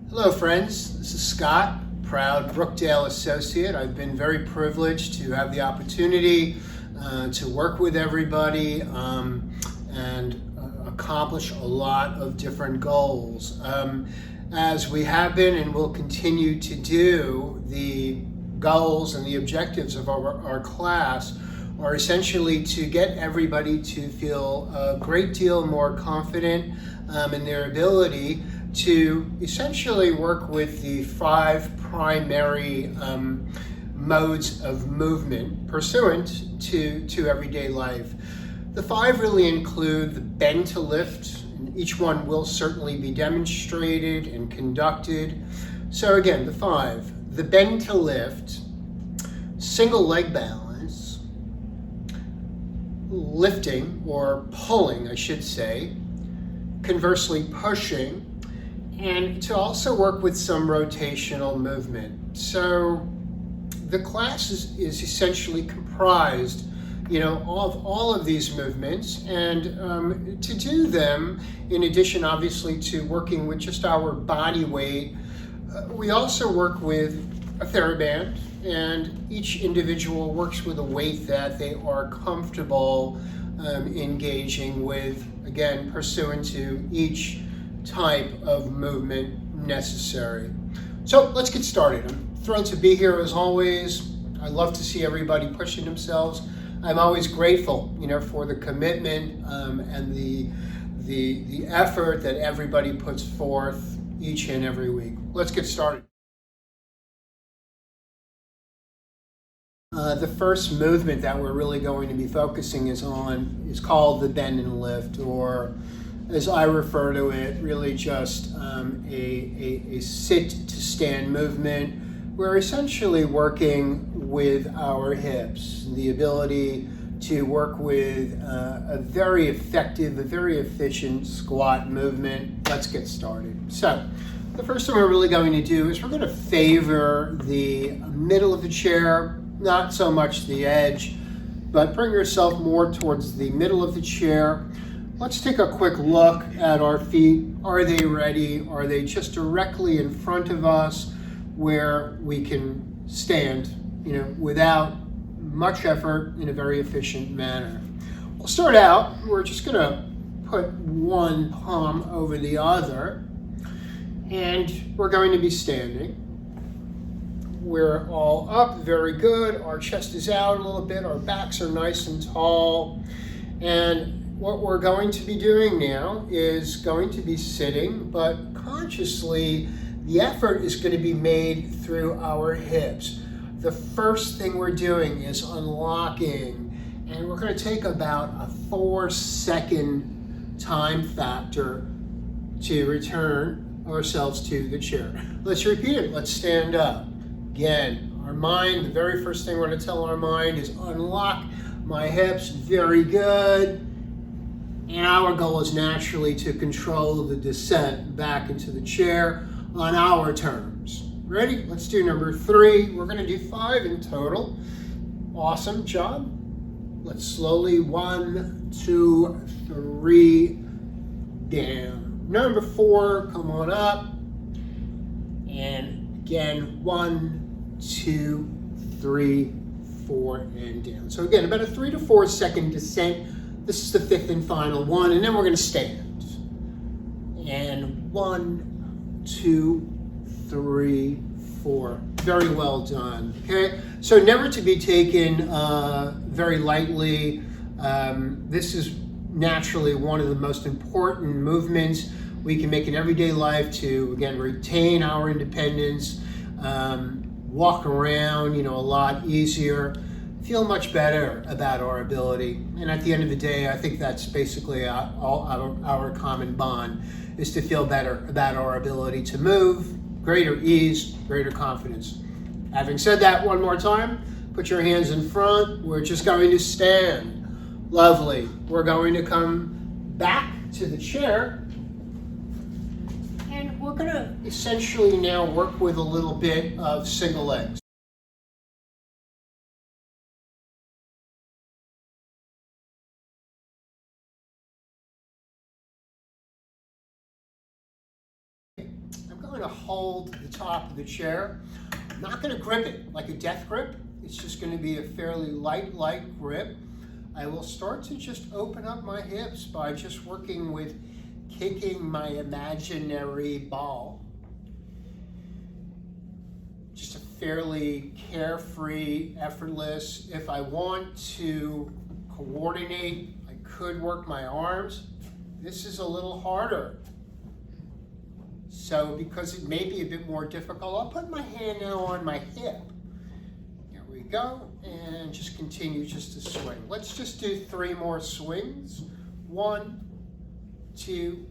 Hello friends, this is Scott, proud Brookdale associate. I've been very privileged to have the opportunity to work with everybody and accomplish a lot of different goals. As we have been and will continue to do, the goals and the objectives of our class are essentially to get everybody to feel a great deal more confident in their ability to essentially work with the 5 primary modes of movement pursuant to everyday life. The 5 really include the bend to lift, and each one will certainly be demonstrated and conducted. So again, the 5, the bend to lift, single leg balance, lifting or pulling, I should say, conversely pushing, and to also work with some rotational movement. So the class is essentially comprised, of all of these movements, and to do them, in addition obviously to working with just our body weight, we also work with a TheraBand, and each individual works with a weight that they are comfortable engaging with, again, pursuant to each type of movement necessary. So let's get started. I'm thrilled to be here as always. I love to see everybody pushing themselves. I'm always grateful, for the commitment and the effort that everybody puts forth each and every week. Let's get started. The first movement that we're really going to be focusing is called the bend and lift, or as I refer to it, really just a sit to stand movement. We're essentially working with our hips, the ability to work with a very effective, a very efficient squat movement. Let's get started. So the first thing we're really going to do is we're going to favor the middle of the chair, not so much the edge, but bring yourself more towards the middle of the chair. Let's take a quick look at our feet. Are they ready? Are they just directly in front of us where we can stand, without much effort in a very efficient manner? We'll start out, we're just gonna put one palm over the other, and we're going to be standing. We're all up, very good. Our chest is out a little bit, our backs are nice and tall, and what we're going to be doing now is going to be sitting, but consciously the effort is going to be made through our hips. The first thing we're doing is unlocking, and we're going to take about a 4-second time factor to return ourselves to the chair. Let's repeat it. Let's stand up. Again, our mind, the very first thing we're going to tell our mind is unlock my hips. Very good. And our goal is naturally to control the descent back into the chair on our terms. Ready? Let's do number 3. We're going to do 5 in total. Awesome job. Let's slowly 1, 2, 3, down. Number 4, come on up. And again, 1, 2, 3, 4, and down. So again, about a 3 to 4 second descent. This is the 5th and final one, and then we're going to stand. And 1, 2, 3, 4. Very well done. Okay, so never to be taken very lightly. This is naturally one of the most important movements we can make in everyday life to, again, retain our independence, walk around, a lot easier, feel much better about our ability. And at the end of the day, I think that's basically our common bond, is to feel better about our ability to move, greater ease, greater confidence. Having said that, one more time, put your hands in front. We're just going to stand. Lovely. We're going to come back to the chair, and we're going to essentially now work with a little bit of single legs. going to hold the top of the chair. I'm not going to grip it like a death grip. It's just going to be a fairly light grip. I will start to just open up my hips by just working with kicking my imaginary ball. Just a fairly carefree, effortless. If I want to coordinate, I could work my arms. This is a little harder. So because it may be a bit more difficult, I'll put my hand now on my hip. Here we go, and just continue just to swing. Let's just do 3 more swings. 1, 2,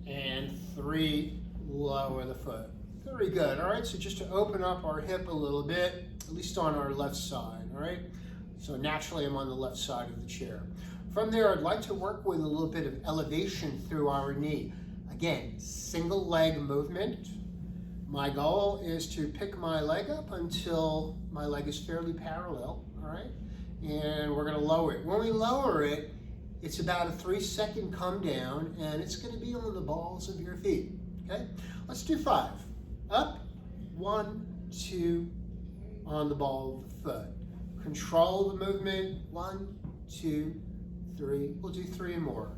and 3, lower the foot. Very good, all right? So just to open up our hip a little bit, at least on our left side, all right? So naturally I'm on the left side of the chair. From there, I'd like to work with a little bit of elevation through our knee. Again, single leg movement. My goal is to pick my leg up until my leg is fairly parallel, all right? And we're gonna lower it. When we lower it, it's about a 3-second come down, and it's gonna be on the balls of your feet, okay? Let's do 5. Up, 1, 2, on the ball of the foot. Control the movement, 1, 2, 3. We'll do 3 more.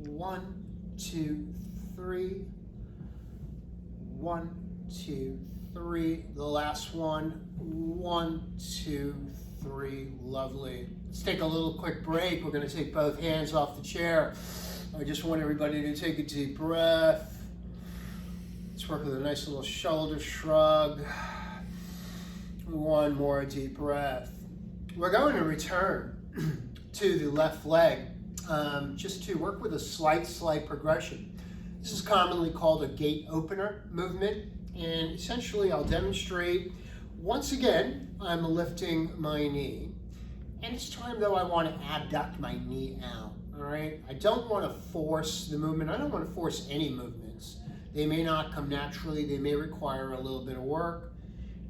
1, 2, 3. 1, 2, 3. The last one. 1, 2, 3. Lovely. Let's take a little quick break. We're going to take both hands off the chair. I just want everybody to take a deep breath. Let's work with a nice little shoulder shrug. 1 more deep breath. We're going to return to the left leg just to work with a slight progression. This is commonly called a gate opener movement, and essentially I'll demonstrate. Once again, I'm lifting my knee, and it's time though I want to abduct my knee out, all right? I don't want to force the movement. I don't want to force any movements. They may not come naturally. They may require a little bit of work.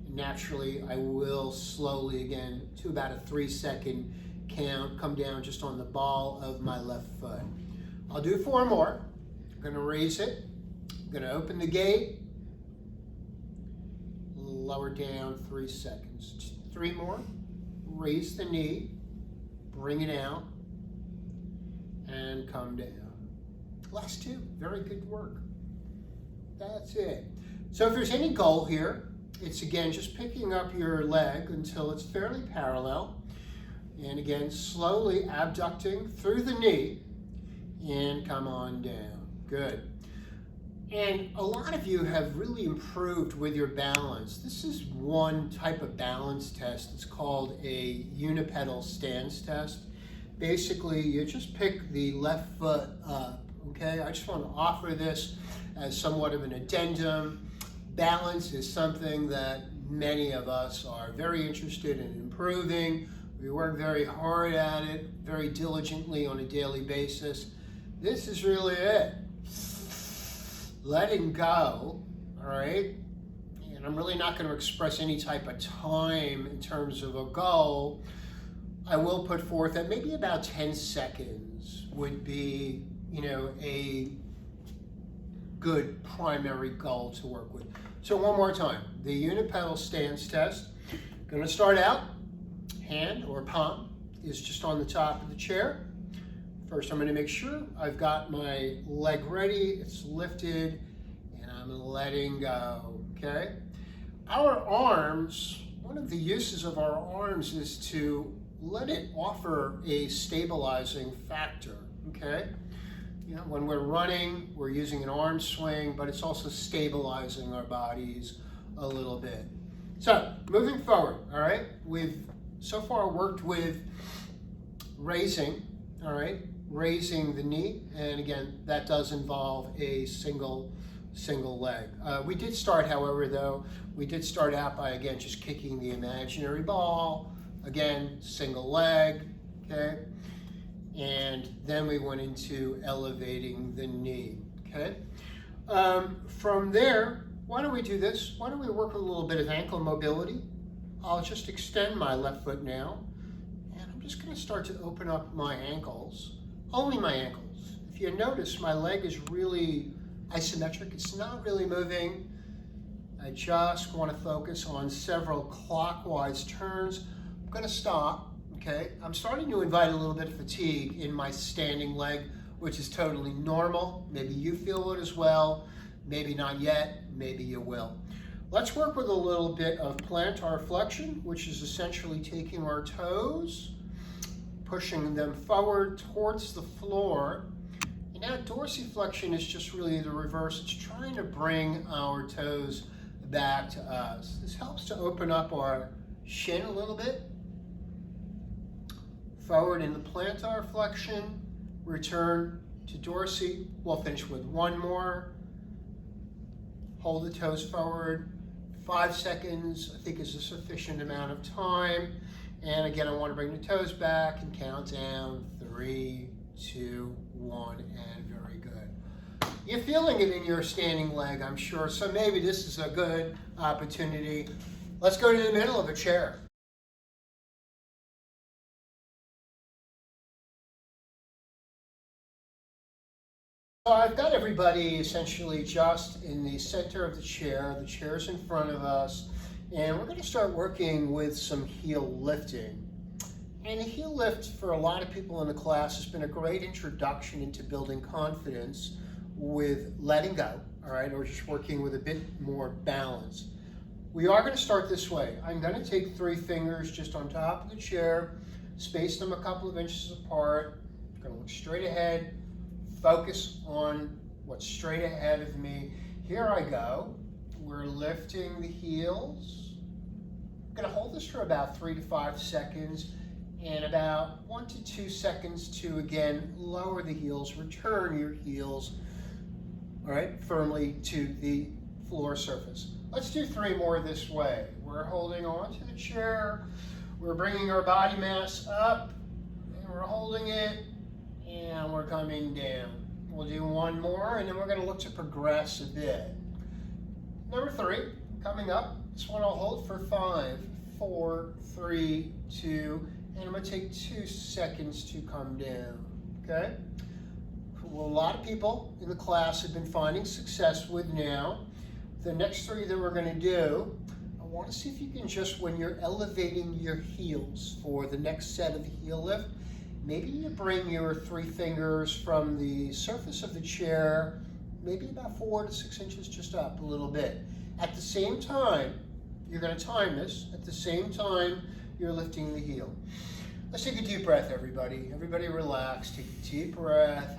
Naturally, I will slowly, again, to about a 3-second count, come down just on the ball of my left foot. I'll do 4 more. I'm going to raise it. I'm going to open the gate. Lower down 3 seconds. 3 more. Raise the knee. Bring it out. And come down. Last 2. Very good work. That's it. So if there's any goal here, it's again just picking up your leg until it's fairly parallel. And again, slowly abducting through the knee and come on down. Good. And a lot of you have really improved with your balance. This is one type of balance test. It's called a unipedal stance test. Basically, you just pick the left foot up, okay? I just want to offer this as somewhat of an addendum. Balance is something that many of us are very interested in improving. We work very hard at it, very diligently on a daily basis. This is really it. Letting go, all right? And I'm really not going to express any type of time in terms of a goal. I will put forth that maybe about 10 seconds would be, a good primary goal to work with. So one more time, the unipedal stance test. Going to start out, hand or palm is just on the top of the chair. First, I'm going to make sure I've got my leg ready, it's lifted, and I'm letting go, okay? Our arms, one of the uses of our arms is to let it offer a stabilizing factor, okay? When we're running, we're using an arm swing, but it's also stabilizing our bodies a little bit. So, moving forward, all right? We've so far worked with raising, all right? Raising the knee, and again, that does involve a single leg. We did start, however, though, out by, again, just kicking the imaginary ball, again, single leg, okay? And then we went into elevating the knee, okay? From there, why don't we do this? Why don't we work with a little bit of ankle mobility? I'll just extend my left foot now, and I'm just gonna start to open up my ankles, only my ankles. If you notice, my leg is really isometric. It's not really moving. I just want to focus on several clockwise turns. I'm going to stop, okay? I'm starting to invite a little bit of fatigue in my standing leg, which is totally normal. Maybe you feel it as well. Maybe not yet, maybe you will. Let's work with a little bit of plantar flexion, which is essentially taking our toes, pushing them forward towards the floor. And now dorsiflexion is just really the reverse. It's trying to bring our toes back to us. This helps to open up our shin a little bit. Forward in the plantar flexion, return to dorsi. We'll finish with one more. Hold the toes forward. 5 seconds, I think, is a sufficient amount of time. And again, I want to bring the toes back and count down. 3, 2, 1, and very good. You're feeling it in your standing leg, I'm sure, so maybe this is a good opportunity. Let's go to the middle of a chair. So I've got everybody essentially just in the center of the chair's in front of us, and we're going to start working with some heel lifting. And the heel lift for a lot of people in the class has been a great introduction into building confidence with letting go, all right, or just working with a bit more balance. We are going to start this way. I'm going to take 3 fingers just on top of the chair, space them a couple of inches apart. I'm going to look straight ahead, focus on what's straight ahead of me. Here I go. We're lifting the heels. I'm going to hold this for about 3 to 5 seconds and about 1 to 2 seconds to, again, lower the heels, return your heels, all right, firmly to the floor surface. Let's do 3 more this way. We're holding on to the chair. We're bringing our body mass up, and we're holding it, and we're coming down. We'll do 1 more, and then we're going to look to progress a bit. Number 3, coming up. This one I'll hold for 5, 4, 3, 2, and I'm going to take 2 seconds to come down, okay? Well, a lot of people in the class have been finding success with now. The next 3 that we're going to do, I want to see if you can just, when you're elevating your heels for the next set of heel lift, maybe you bring your 3 fingers from the surface of the chair, maybe about 4 to 6 inches just up a little bit. At the same time, you're going to time this, at the same time you're lifting the heel. Let's take a deep breath, everybody. Everybody relax, take a deep breath.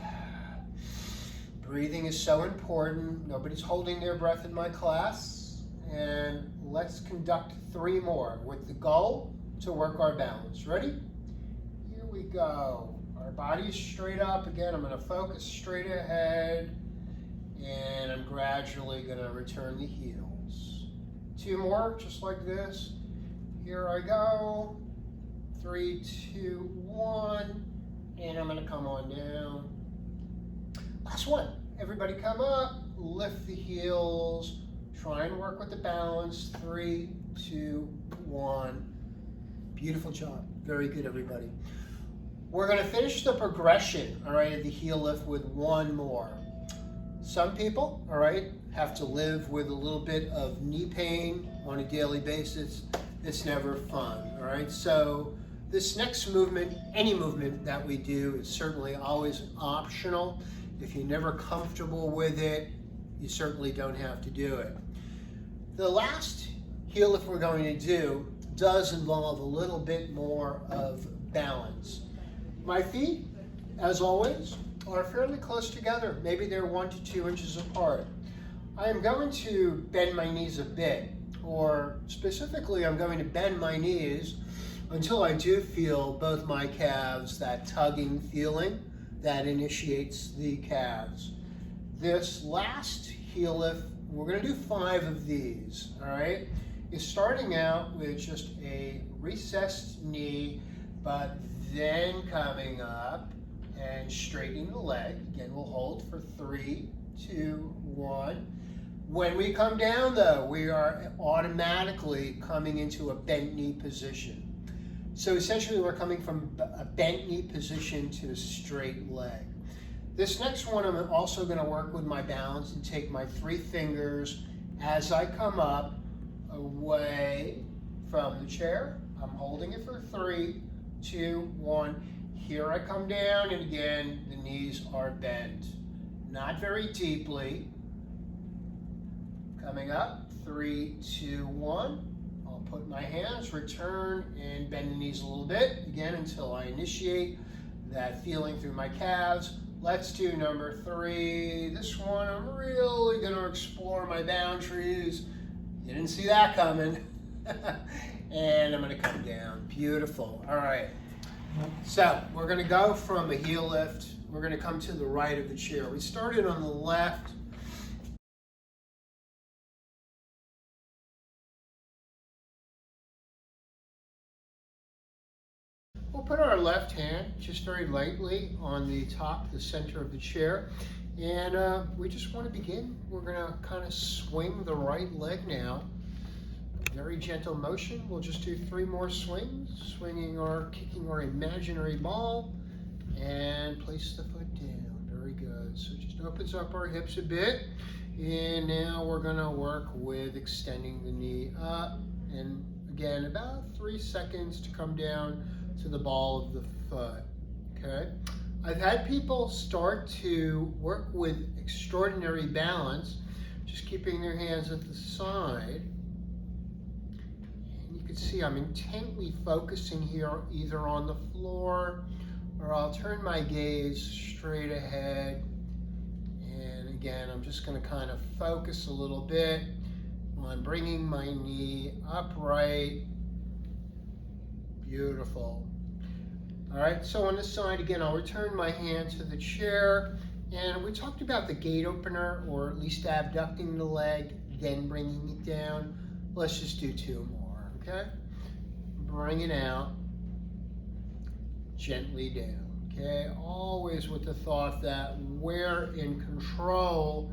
Breathing is so important. Nobody's holding their breath in my class. And let's conduct 3 more with the goal to work our balance. Ready? Here we go. Our body is straight up. Again, I'm going to focus straight ahead. And I'm gradually going to return the heels. 2 more, just like this. Here I go. 3, 2, 1. And I'm going to come on down. Last one. Everybody come up, lift the heels, try and work with the balance. 3, 2, 1. Beautiful job. Very good, everybody. We're going to finish the progression, all right, of the heel lift with 1 more. Some people, all right, have to live with a little bit of knee pain on a daily basis. It's never fun, all right? So this next movement, any movement that we do, is certainly always optional. If you're never comfortable with it, you certainly don't have to do it. The last heel lift we're going to do does involve a little bit more of balance. My feet, as always, are fairly close together. Maybe they're 1 to 2 inches apart. I am going to bend my knees a bit, or specifically I'm going to bend my knees until I do feel both my calves, that tugging feeling that initiates the calves. This last heel lift, we're going to do 5 of these, all right? Is starting out with just a recessed knee, but then coming up and straightening the leg. Again, we'll hold for 3, 2, 1. When we come down, though, we are automatically coming into a bent knee position. So essentially, we're coming from a bent knee position to a straight leg. This next one, I'm also going to work with my balance and take my 3 fingers as I come up away from the chair. I'm holding it for 3, 2, 1. Here I come down, and again, the knees are bent. Not very deeply. Coming up, 3, 2, 1. I'll put my hands, return, and bend the knees a little bit, again, until I initiate that feeling through my calves. Let's do number 3. This one, I'm really going to explore my boundaries. You didn't see that coming. And I'm going to come down. Beautiful. All right. So we're going to go from a heel lift. We're going to come to the right of the chair. We started on the left. We'll put our left hand just very lightly on the top, the center of the chair. And we just want to begin. We're going to kind of swing the right leg now. Very gentle motion. We'll just do 3 more swings, swinging or kicking our imaginary ball, and place the foot down. Very good. So it just opens up our hips a bit. And now we're going to work with extending the knee up. And again, about 3 seconds to come down to the ball of the foot. Okay. I've had people start to work with extraordinary balance, just keeping their hands at the side. And you can see I'm intently focusing here either on the floor, or I'll turn my gaze straight ahead. And again, I'm just going to kind of focus a little bit on bringing my knee upright. Beautiful. All right, so on this side, again, I'll return my hand to the chair. And we talked about the gate opener, or at least abducting the leg, then bringing it down. Let's just do 2 more, okay? Bring it out, gently down, okay? Always with the thought that we're in control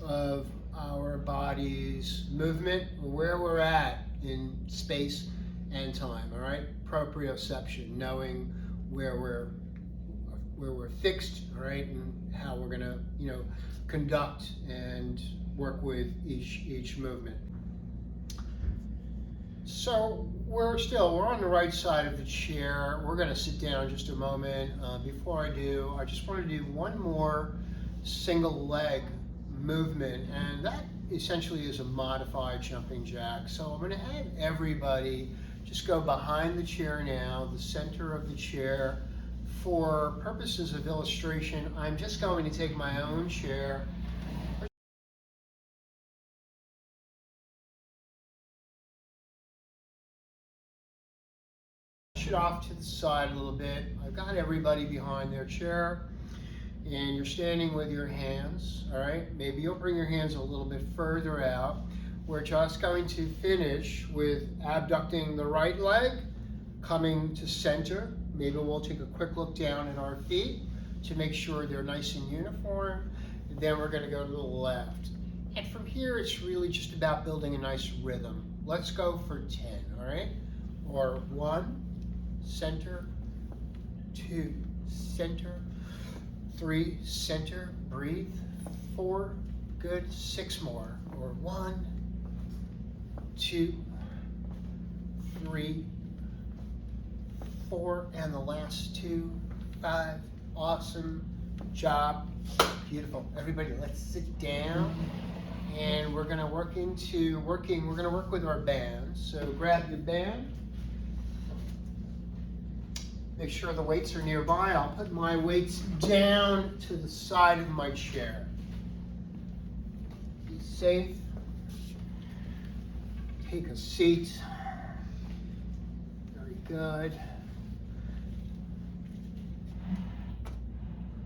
of our body's movement, where we're at in space and time, all right? Proprioception, knowing where we're fixed, all right, and how we're gonna, conduct and work with each movement. So we're on the right side of the chair. We're gonna sit down just a moment. Before I do, I just want to do 1 more single leg movement, and that essentially is a modified jumping jack. So I'm gonna have everybody just go behind the chair now, the center of the chair. For purposes of illustration, I'm just going to take my own chair, push it off to the side a little bit. I've got everybody behind their chair, and you're standing with your hands, all right? Maybe you'll bring your hands a little bit further out. We're just going to finish with abducting the right leg, coming to center. Maybe we'll take a quick look down at our feet to make sure they're nice and uniform. And then we're going to go to the left. And from here, it's really just about building a nice rhythm. Let's go for 10, all right? Or 1, center, 2, center, 3, center, breathe, 4, good, 6 more. Or 1, 2, 3, 4, and the last 2, 5. Awesome job. Beautiful. Everybody, let's sit down. And we're going to work with our band. So grab your band. Make sure the weights are nearby. I'll put my weights down to the side of my chair. Be safe. Take a seat. Very good.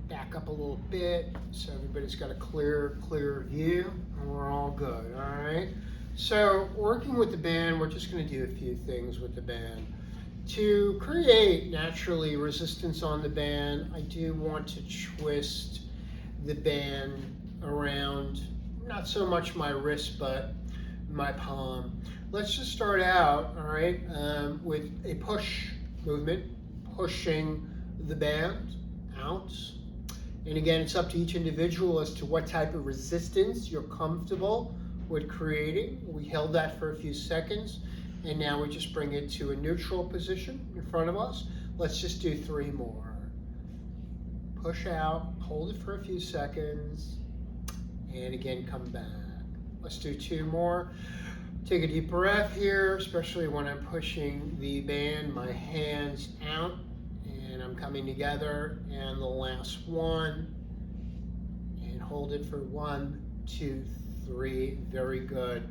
Back up a little bit so everybody's got a clear view, and we're all good, all right? So working with the band, we're just going to do a few things with the band. To create naturally resistance on the band, I do want to twist the band around, not so much my wrist, but my palm. Let's just start out, all right, with a push movement, pushing the band out. And again, it's up to each individual as to what type of resistance you're comfortable with creating. We held that for a few seconds, and now we just bring it to a neutral position in front of us. Let's just do 3 more. Push out, hold it for a few seconds, and again, come back. Let's do 2 more. Take a deep breath here, especially when I'm pushing the band, my hands out, and I'm coming together. And the last one, and hold it for 1, 2, 3. Very good.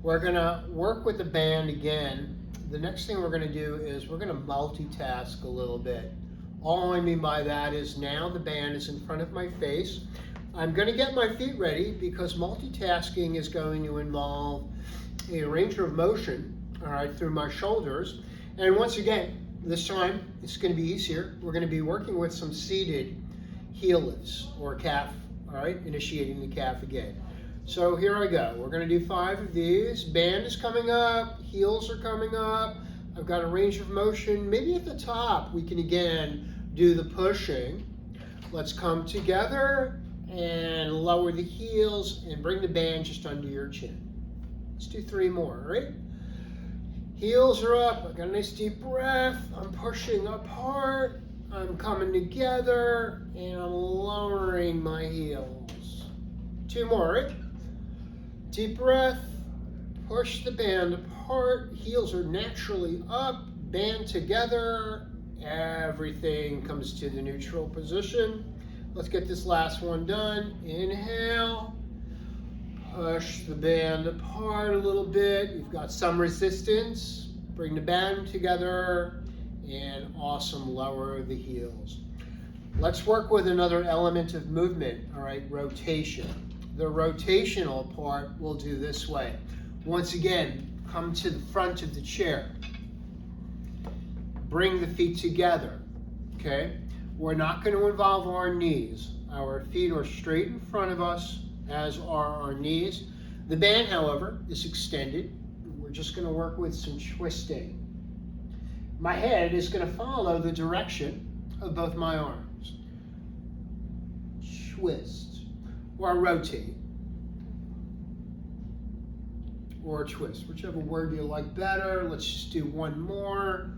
We're gonna work with the band again. The next thing we're gonna do is we're gonna multitask a little bit. All I mean by that is now the band is in front of my face. I'm gonna get my feet ready because multitasking is going to involve a range of motion, all right, through my shoulders. And once again, this time it's going to be easier. We're going to be working with some seated heel lifts or calf, all right, initiating the calf again. So here I go. We're going to do 5 of these. Band is coming up, heels are coming up. I've got a range of motion. Maybe at the top we can again do the pushing. Let's come together and lower the heels and bring the band just under your chin. Let's do 3 more, all right? Heels are up, I got a nice deep breath, I'm pushing apart, I'm coming together, and I'm lowering my heels. 2 more, right? Deep breath, push the band apart, heels are naturally up, band together, everything comes to the neutral position. Let's get this last one done. Inhale. Push the band apart a little bit. You've got some resistance. Bring the band together and awesome, lower the heels. Let's work with another element of movement, all right, rotation. The rotational part we'll do this way. Once again, come to the front of the chair. Bring the feet together, okay? We're not going to involve our knees. Our feet are straight in front of us, as are our knees. The band, however, is extended. We're just going to work with some twisting. My head is going to follow the direction of both my arms. Twist, or rotate, or twist, whichever word you like better. Let's just do 1 more.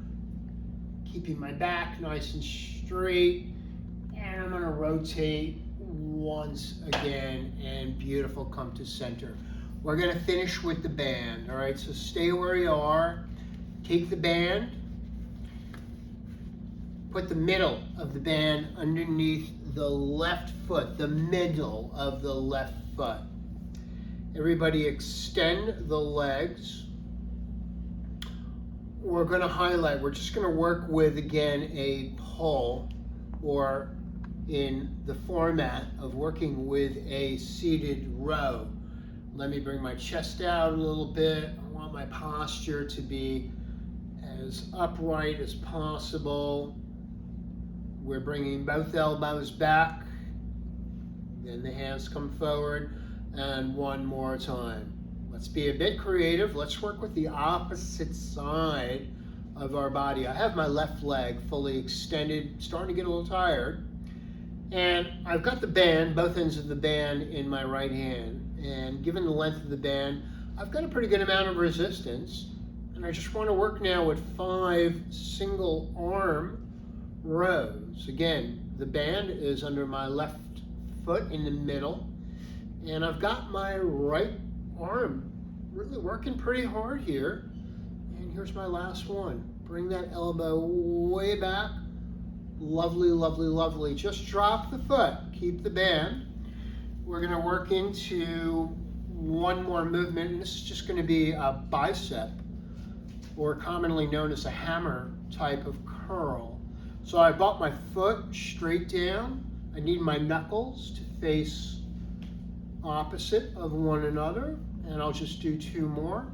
Keeping my back nice and straight. And I'm going to rotate once again, and beautiful, come to center. We're going to finish with the band, all right? So stay where you are. Take the band, put the middle of the band underneath the left foot, the middle of the left foot. Everybody extend the legs. We're going to highlight, we're just going to work with, again, a pull, or in the format of working with a seated row. Let me bring my chest out a little bit. I want my posture to be as upright as possible. We're bringing both elbows back. Then the hands come forward. And 1 more time. Let's be a bit creative. Let's work with the opposite side of our body. I have my left leg fully extended, starting to get a little tired. And I've got the band, both ends of the band, in my right hand. And given the length of the band, I've got a pretty good amount of resistance. And I just want to work now with 5 single arm rows. Again, the band is under my left foot in the middle. And I've got my right arm really working pretty hard here. And here's my last one. Bring that elbow way back. Lovely, lovely, lovely. Just drop the foot. Keep the band. We're going to work into 1 more movement. And this is just going to be a bicep, or commonly known as a hammer type of curl. So I brought my foot straight down. I need my knuckles to face opposite of one another, and I'll just do 2 more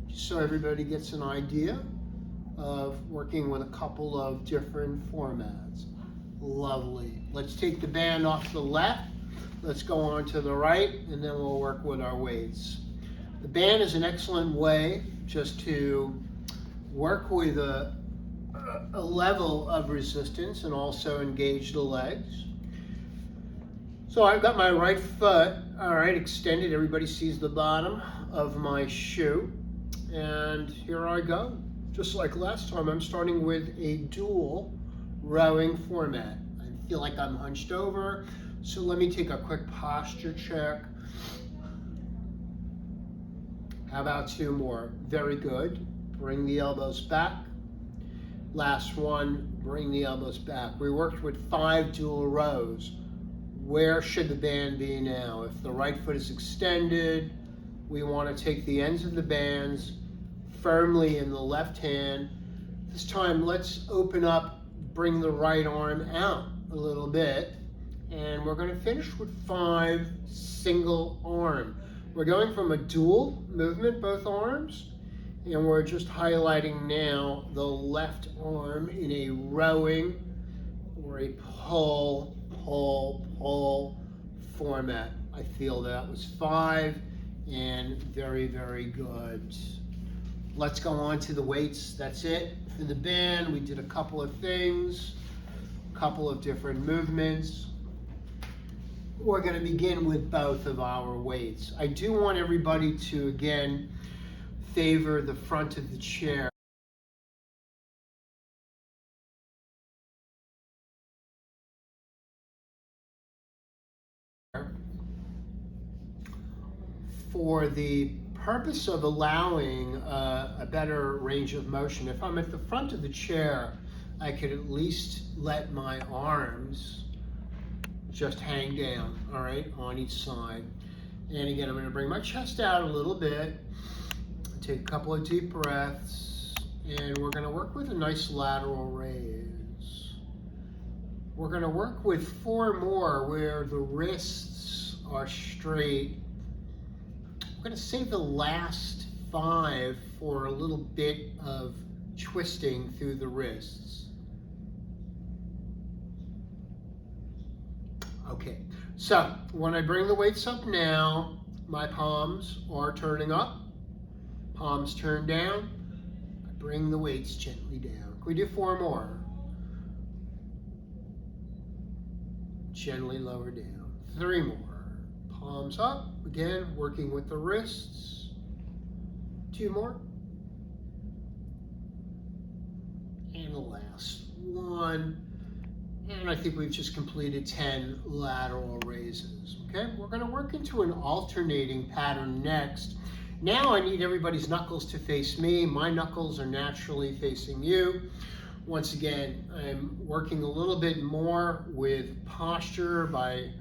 just so everybody gets an idea of working with a couple of different formats. Lovely. Let's take the band off the left, let's go on to the right, and then we'll work with our weights. The band is an excellent way just to work with a level of resistance and also engage the legs. So I've got my right foot, all right, extended. Everybody sees the bottom of my shoe. And here I go. Just like last time, I'm starting with a dual rowing format. I feel like I'm hunched over. So let me take a quick posture check. How about 2 more? Very good. Bring the elbows back. Last one, bring the elbows back. We worked with 5 dual rows. Where should the band be now? If the right foot is extended, we want to take the ends of the bands firmly in the left hand. This time, let's open up, bring the right arm out a little bit, and we're going to finish with 5 single arm. We're going from a dual movement, both arms, and we're just highlighting now the left arm in a rowing or a pull, pull, pull format. I feel that was 5 and very, very good. Let's go on to the weights. That's it for the band. We did a couple of things, a couple of different movements. We're going to begin with both of our weights. I do want everybody to, again, favor the front of the chair. For the purpose of allowing a better range of motion, if I'm at the front of the chair, I could at least let my arms just hang down, all right, on each side. And again, I'm going to bring my chest out a little bit, take a couple of deep breaths, and we're going to work with a nice lateral raise. We're going to work with 4 more where the wrists are straight. We're going to save the last 5 for a little bit of twisting through the wrists. Okay, so when I bring the weights up now, my palms are turning up, palms turn down. I bring the weights gently down. Can we do 4 more? Gently lower down. 3 more. Palms up, again, working with the wrists. 2 more. And the last one. And I think we've just completed 10 lateral raises, okay? We're gonna work into an alternating pattern next. Now I need everybody's knuckles to face me. My knuckles are naturally facing you. Once again, I'm working a little bit more with posture by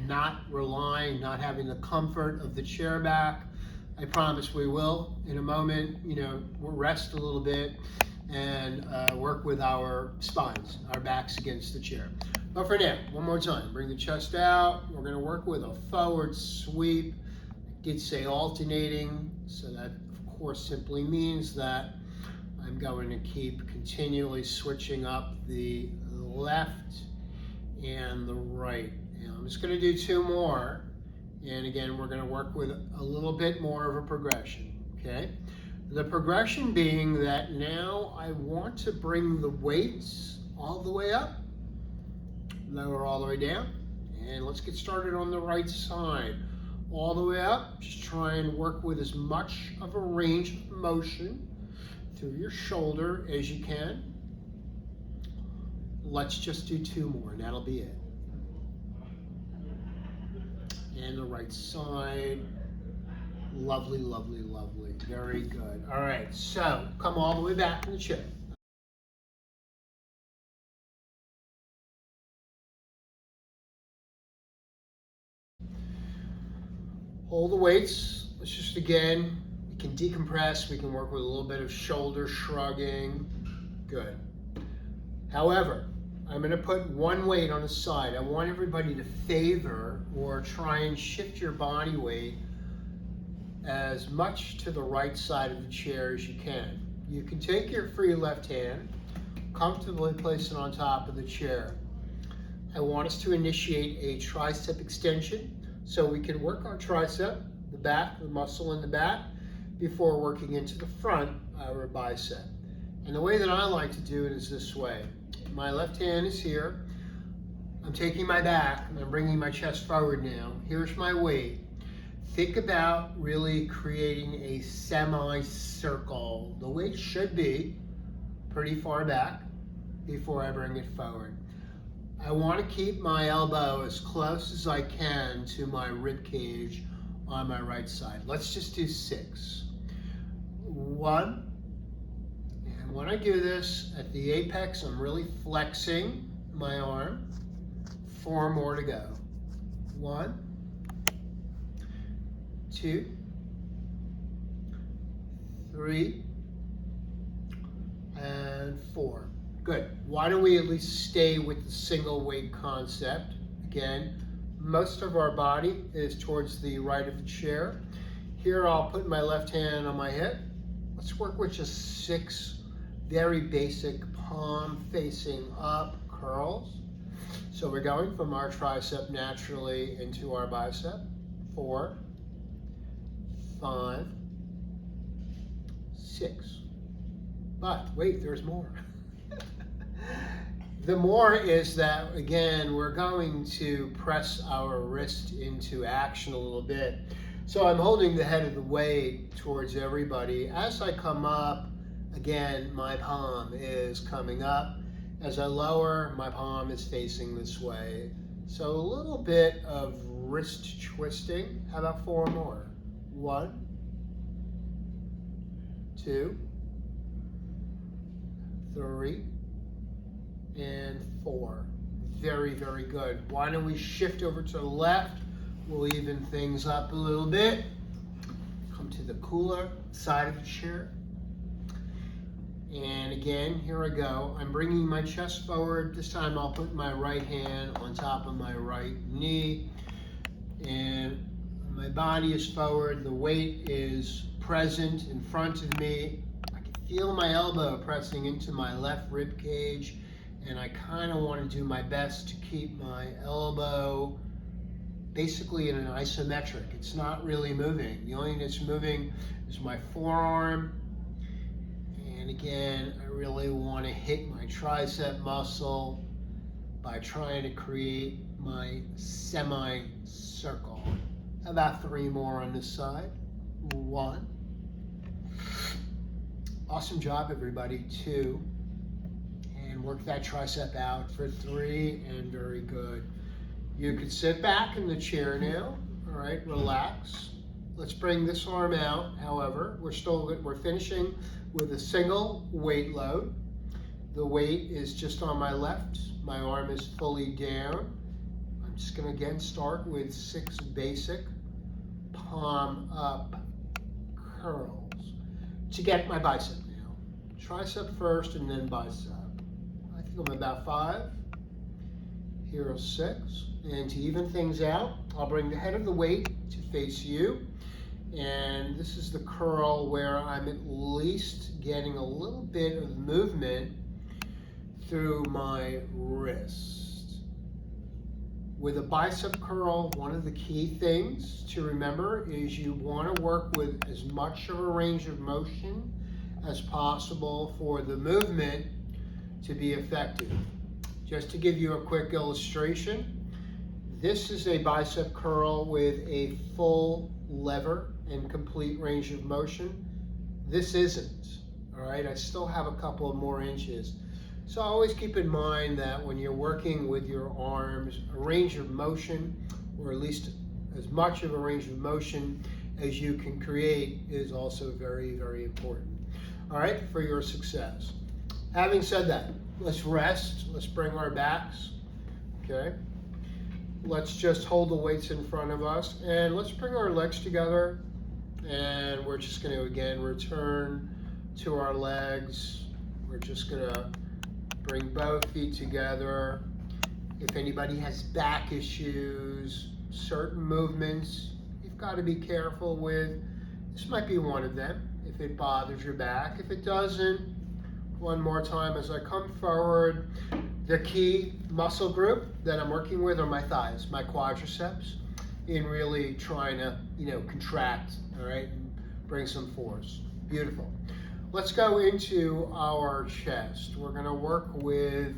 not having the comfort of the chair back. I promise we will in a moment, we'll rest a little bit and work with our spines, our backs against the chair. But for now, one more time, bring the chest out. We're gonna work with a forward sweep. I did say alternating, so that of course simply means that I'm going to keep continually switching up the left and the right. Now I'm just gonna do 2 more. And again, we're gonna work with a little bit more of a progression, okay? The progression being that now I want to bring the weights all the way up, lower all the way down, and let's get started on the right side. All the way up, just try and work with as much of a range of motion through your shoulder as you can. Let's just do 2 more, and that'll be it. And the right side. Lovely, lovely, lovely. Very good. All right, so come all the way back in the chair. Hold the weights. Let's just, again, we can decompress. We can work with a little bit of shoulder shrugging. Good. However, I'm going to put 1 weight on the side. I want everybody to favor or try and shift your body weight as much to the right side of the chair as you can. You can take your free left hand, comfortably place it on top of the chair. I want us to initiate a tricep extension so we can work our tricep, the back, the muscle in the back, before working into the front, our bicep. And the way that I like to do it is this way. My left hand is here. I'm taking my back and I'm bringing my chest forward now. Here's my weight. Think about really creating a semicircle. The weight should be pretty far back before I bring it forward. I want to keep my elbow as close as I can to my rib cage on my right side. Let's just do 6. 1. And when I do this, at the apex, I'm really flexing my arm. 4 more to go. 1, 2, 3, and 4. Good. Why don't we at least stay with the single weight concept? Again, most of our body is towards the right of the chair. Here I'll put my left hand on my hip. Let's work with just 6 very basic palm facing up curls. So we're going from our tricep naturally into our bicep. 4, 5, 6. But wait, there's more. The more is that, again, we're going to press our wrist into action a little bit. So I'm holding the head of the weight towards everybody. As I come up, again, my palm is coming up. As I lower, my palm is facing this way. So a little bit of wrist twisting. How about 4 more? 1, 2, 3, and 4. Very, very good. Why don't we shift over to the left? We'll even things up a little bit. Come to the cooler side of the chair. And again, here I go. I'm bringing my chest forward. This time I'll put my right hand on top of my right knee. And my body is forward. The weight is present in front of me. I can feel my elbow pressing into my left rib cage. And I kind of want to do my best to keep my elbow basically in an isometric. It's not really moving. The only thing that's moving is my forearm. And again, I really want to hit my tricep muscle by trying to create my semicircle. How about 3 more on this side? 1. Awesome job, everybody. 2. Work that tricep out for 3, and very good. You could sit back in the chair now. All right, relax. Let's bring this arm out. However, we're finishing with a single weight load. The weight is just on my left. My arm is fully down. I'm just going to again start with 6 basic palm up curls to get my bicep now. Tricep first and then bicep. I'm about 5. Here are 6. And to even things out, I'll bring the head of the weight to face you. And this is the curl where I'm at least getting a little bit of movement through my wrist. With a bicep curl, one of the key things to remember is you want to work with as much of a range of motion as possible for the movement to be effective. Just to give you a quick illustration, this is a bicep curl with a full lever and complete range of motion. This isn't, all right? I still have a couple of more inches. So always keep in mind that when you're working with your arms, a range of motion, or at least as much of a range of motion as you can create, is also very, very important, all right, for your success. Having said that, let's rest. Let's bring our backs, okay? Let's just hold the weights in front of us, and let's bring our legs together, and we're just going to, again, return to our legs. We're just going to bring both feet together. If anybody has back issues, certain movements you've got to be careful with, this might be one of them if it bothers your back. If it doesn't, one more time as I come forward. The key muscle group that I'm working with are my thighs, my quadriceps, in really trying to, contract, all right, and bring some force. Beautiful. Let's go into our chest. We're going to work with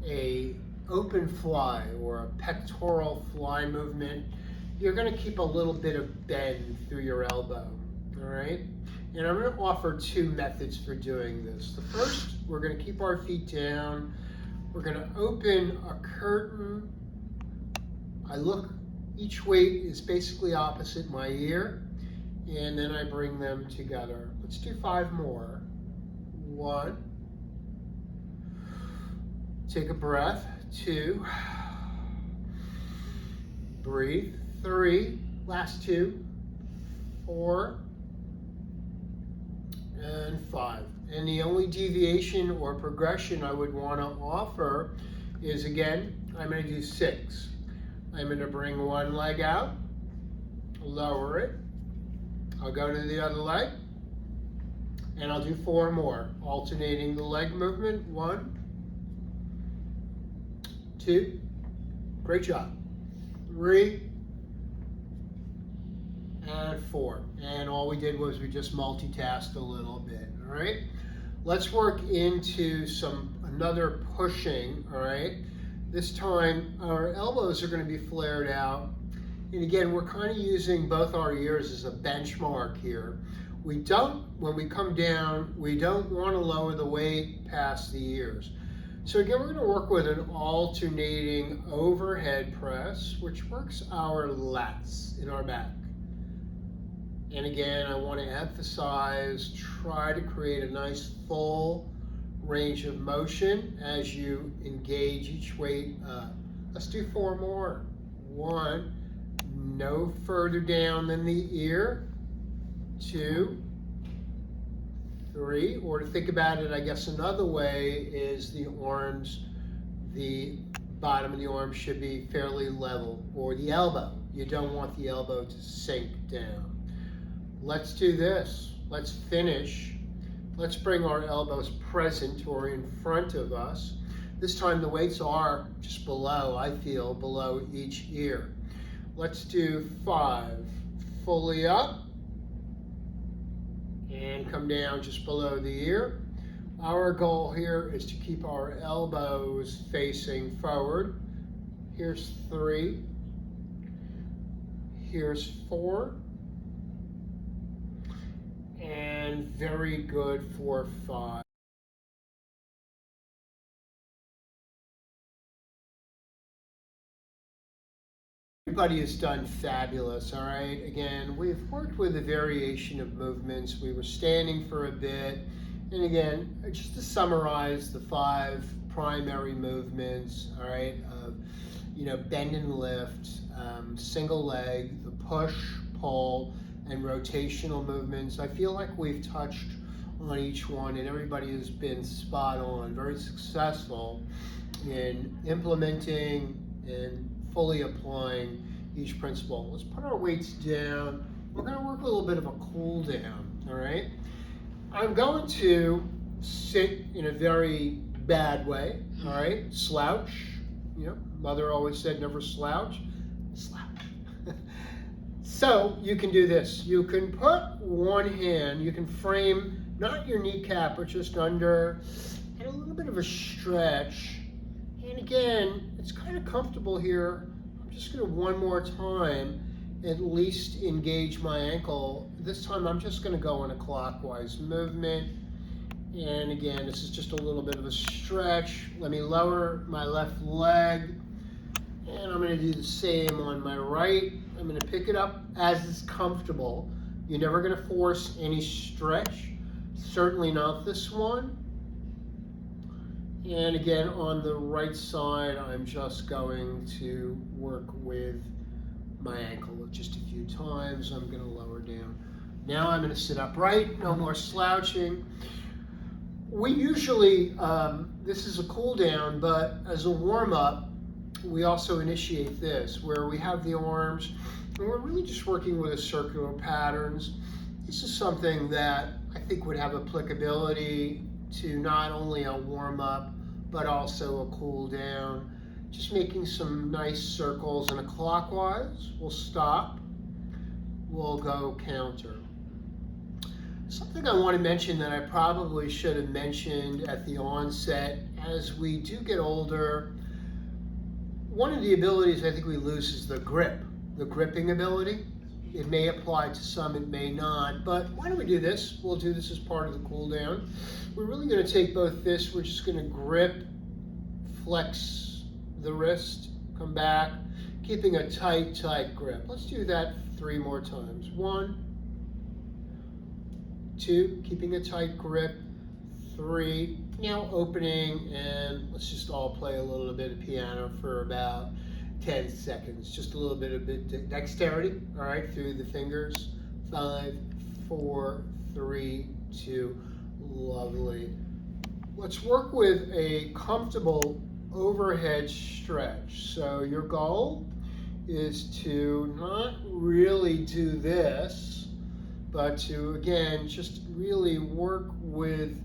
a open fly or a pectoral fly movement, you're going to keep a little bit of bend through your elbow, all right? And I'm going to offer two methods for doing this. The first, we're going to keep our feet down. We're going to open a curtain. Each weight is basically opposite my ear, and then I bring them together. Let's do 5 more. 1. Take a breath. 2. Breathe. 3. Last 2. 4. And 5. And the only deviation or progression I would want to offer is, again, I'm going to do 6. I'm going to bring one leg out, lower it. I'll go to the other leg, and I'll do 4 more, alternating the leg movement. 1, 2, great job. 3, and 4. And all we did was we just multitasked a little bit, all right? Let's work into another pushing, all right? This time, our elbows are going to be flared out. And again, we're kind of using both our ears as a benchmark here. When we come down, we don't want to lower the weight past the ears. So again, we're going to work with an alternating overhead press, which works our lats in our back. And again, I want to emphasize, try to create a nice full range of motion as you engage each weight up. Let's do 4 more. 1, no further down than the ear. 2, 3, or to think about it, I guess another way is the bottom of the arm should be fairly level, or the elbow. You don't want the elbow to sink down. Let's do this. Let's finish. Let's bring our elbows present or in front of us. This time the weights are just below, I feel, below each ear. Let's do 5. Fully up and come down just below the ear. Our goal here is to keep our elbows facing forward. Here's 3. Here's 4. And very good for 5. Everybody has done fabulous, all right? Again, we've worked with a variation of movements. We were standing for a bit. And again, just to summarize the 5 primary movements, all right, of, bend and lift, single leg, the push, pull, and rotational movements. I feel like we've touched on each one, and everybody has been spot on, very successful in implementing and fully applying each principle. Let's put our weights down. We're going to work a little bit of a cool down, all right? I'm going to sit in a very bad way, all right? Slouch. Mother always said never slouch. Slouch. So you can do this. You can put one hand, you can frame not your kneecap, but just under, and a little bit of a stretch. And again, it's kind of comfortable here. I'm just going to one more time at least engage my ankle. This time I'm just going to go in a clockwise movement. And again, this is just a little bit of a stretch. Let me lower my left leg. And I'm going to do the same on my right. I'm going to pick it up as is comfortable. You're never going to force any stretch. Certainly not this one. And again, on the right side, I'm just going to work with my ankle just a few times. I'm going to lower down. Now I'm going to sit upright, no more slouching. We usually, this is a cool down, but as a warm up, we also initiate this where we have the arms and we're really just working with a circular patterns. This is something that I think would have applicability to not only a warm up, but also a cool down. Just making some nice circles in a clockwise. We'll stop. We'll go counter. Something I want to mention that I probably should have mentioned at the onset, as we do get older, one of the abilities I think we lose is the grip, the gripping ability. It may apply to some, it may not, but why don't we do this? We'll do this as part of the cool down. We're really going to take both this, we're just going to grip, flex the wrist, come back, keeping a tight, tight grip. Let's do that 3 more times. 1, 2, keeping a tight grip, 3, now opening, and let's just all play a little bit of piano for about 10 seconds. Just a little bit of dexterity, all right, through the fingers. 5, 4, 3, 2, lovely. Let's work with a comfortable overhead stretch. So your goal is to not really do this, but to, again, just really work with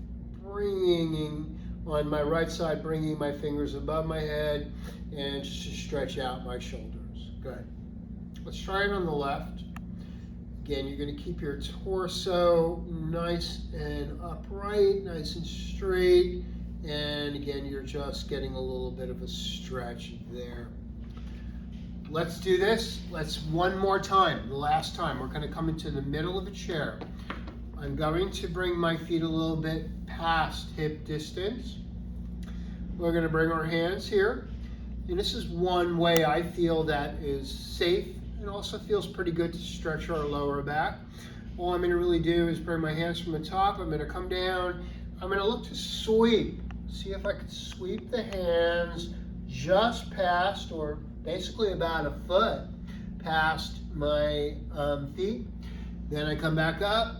bringing, on my right side, bringing my fingers above my head and just to stretch out my shoulders. Good. Let's try it on the left. Again, you're going to keep your torso nice and upright, nice and straight. And again, you're just getting a little bit of a stretch there. Let's do this. Let's one more time, the last time. We're going to come into the middle of a chair. I'm going to bring my feet a little bit past hip distance. We're going to bring our hands here. And this is one way I feel that is safe and also feels pretty good to stretch our lower back. All I'm going to really do is bring my hands from the top. I'm going to come down. I'm going to look to sweep. See if I can sweep the hands just past, or basically about a foot past my feet. Then I come back up.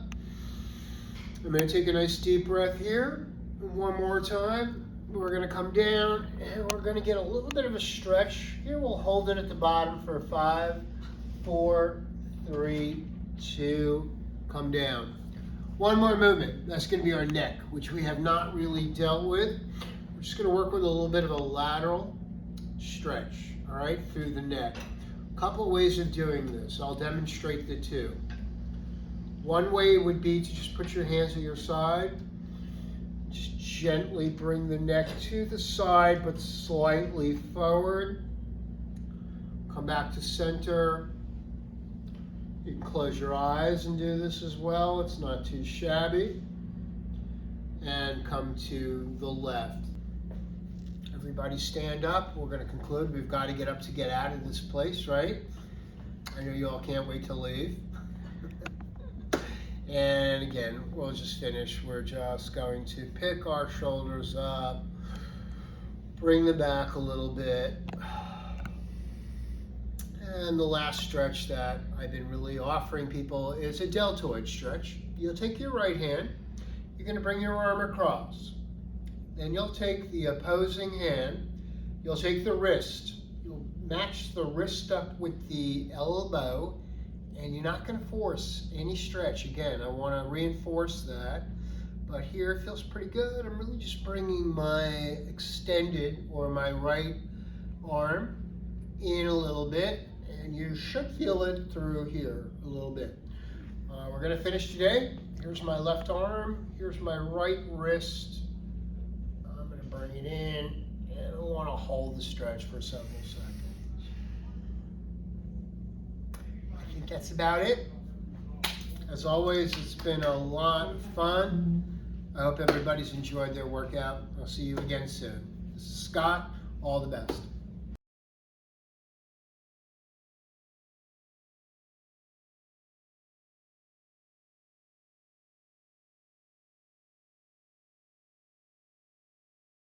I'm going to take a nice deep breath here. One more time. We're going to come down and we're going to get a little bit of a stretch. Here we'll hold it at the bottom for 5, 4, 3, 2, come down. One more movement. That's going to be our neck, which we have not really dealt with. We're just going to work with a little bit of a lateral stretch, all right, through the neck. A couple ways of doing this. I'll demonstrate the two. One way would be to just put your hands at your side. Just gently bring the neck to the side, but slightly forward. Come back to center. You can close your eyes and do this as well. It's not too shabby. And come to the left. Everybody stand up. We're going to conclude. We've got to get up to get out of this place, right? I know you all can't wait to leave. And again, we'll just finish. We're just going to pick our shoulders up, bring them back a little bit. And the last stretch that I've been really offering people is a deltoid stretch. You'll take your right hand, you're going to bring your arm across. Then you'll take the opposing hand, you'll take the wrist, you'll match the wrist up with the elbow, and you're not going to force any stretch. Again, I want to reinforce that. But here it feels pretty good. I'm really just bringing my extended, or my right arm in a little bit. And you should feel it through here a little bit. We're going to finish today. Here's my left arm. Here's my right wrist. I'm going to bring it in. And I want to hold the stretch for several seconds. I think that's about it. As always, it's been a lot of fun. I hope everybody's enjoyed their workout. I'll see you again soon. This is Scott. All the best.